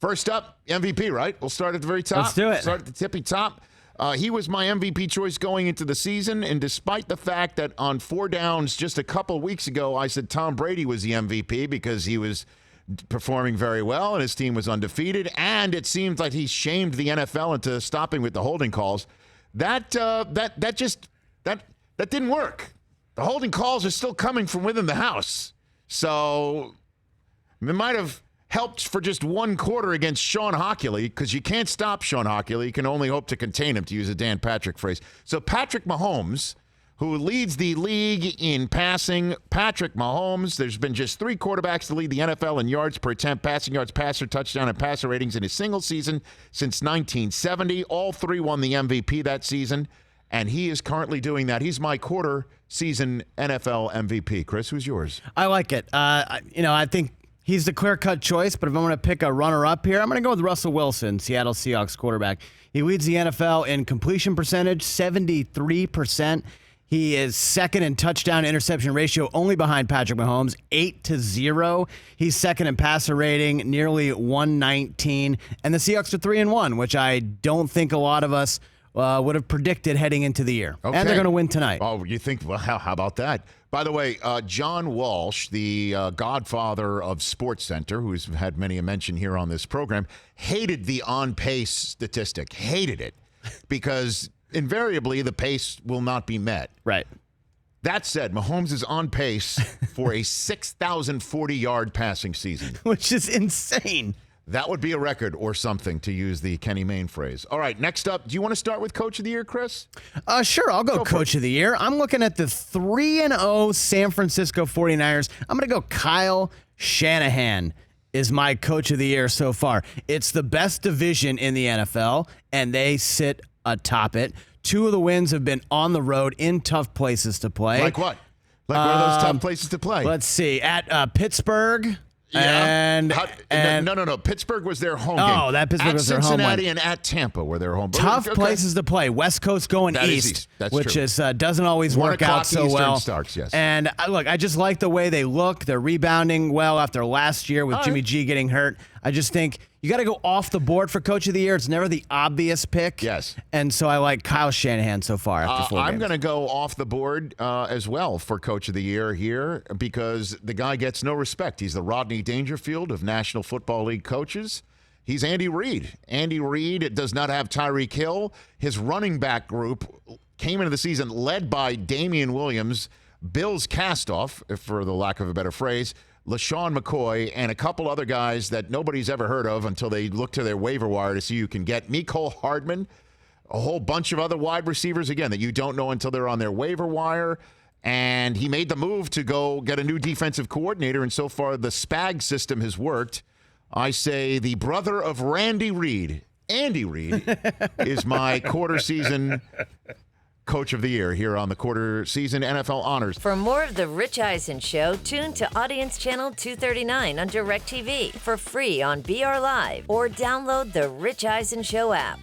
First up, MVP, right? We'll start at the very top. Let's do it. Start at the tippy top. He was my MVP choice going into the season, and despite the fact that on 4 downs just a couple weeks ago, I said Tom Brady was the MVP because he was performing very well and his team was undefeated, and it seems like he shamed the NFL into stopping with the holding calls. That didn't work. The holding calls are still coming from within the house. So it might have helped for just one quarter against Sean Hockley, because you can't stop Sean Hockley. You can only hope to contain him, to use a Dan Patrick phrase. So Patrick Mahomes, who leads the league in passing, Patrick Mahomes, there's been just 3 quarterbacks to lead the NFL in yards per attempt, passing yards, passer, touchdown, and passer ratings in a single season since 1970. All 3 won the MVP that season, and he is currently doing that. He's my quarter season NFL MVP. Chris, who's yours? I like it. I think he's the clear-cut choice, but if I'm going to pick a runner-up here, I'm going to go with Russell Wilson, Seattle Seahawks quarterback. He leads the NFL in completion percentage, 73%. He is second in touchdown-interception ratio, only behind Patrick Mahomes, 8-0. He's second in passer rating, nearly 119. And the Seahawks are 3-1, which I don't think a lot of us would have predicted heading into the year. Okay. And they're going to win tonight. Oh, you think, well, how about that? By the way, John Walsh, the godfather of SportsCenter, who's had many a mention here on this program, hated the on-pace statistic, hated it, because invariably the pace will not be met. Right. That said, Mahomes is on pace for a 6,040-yard passing season. Which is insane. That would be a record or something, to use the Kenny Mayne phrase. All right, next up, do you want to start with Coach of the Year, Chris? Sure, I'll go Coach of the Year. I'm looking at the 3-0 San Francisco 49ers. I'm going to go Kyle Shanahan is my Coach of the Year so far. It's the best division in the NFL, and they sit atop it. 2 of the wins have been on the road in tough places to play. Like what? Like where are those tough places to play? Let's see. At Pittsburgh. Yeah. And No. Pittsburgh was their home game. Oh, that Pittsburgh was their home one. At Cincinnati and at Tampa were their home. Tough places to play. West Coast going east, That's which true. is doesn't always work out so Eastern well. Starts, yes. And look, I just like the way they look. They're rebounding well after last year with Jimmy G getting hurt. I just think you got to go off the board for Coach of the Year. It's never the obvious pick. Yes. And so I like Kyle Shanahan so far after 4 games. I'm going to go off the board as well for Coach of the Year here, because the guy gets no respect. He's the Rodney Dangerfield of National Football League coaches. He's Andy Reid. Andy Reid does not have Tyreek Hill. His running back group came into the season led by Damian Williams, Bills Castoff, for the lack of a better phrase, LaShawn McCoy, and a couple other guys that nobody's ever heard of until they look to their waiver wire to see who can get. Mecole Hardman, a whole bunch of other wide receivers, again, that you don't know until they're on their waiver wire. And he made the move to go get a new defensive coordinator, and so far the SPAG system has worked. I say the brother of Randy Reid, Andy Reid, is my quarter season Coach of the Year here on the quarter season NFL Honors. For more of The Rich Eisen Show, tune to Audience Channel 239 on DirecTV for free on BR Live, or download the Rich Eisen Show app.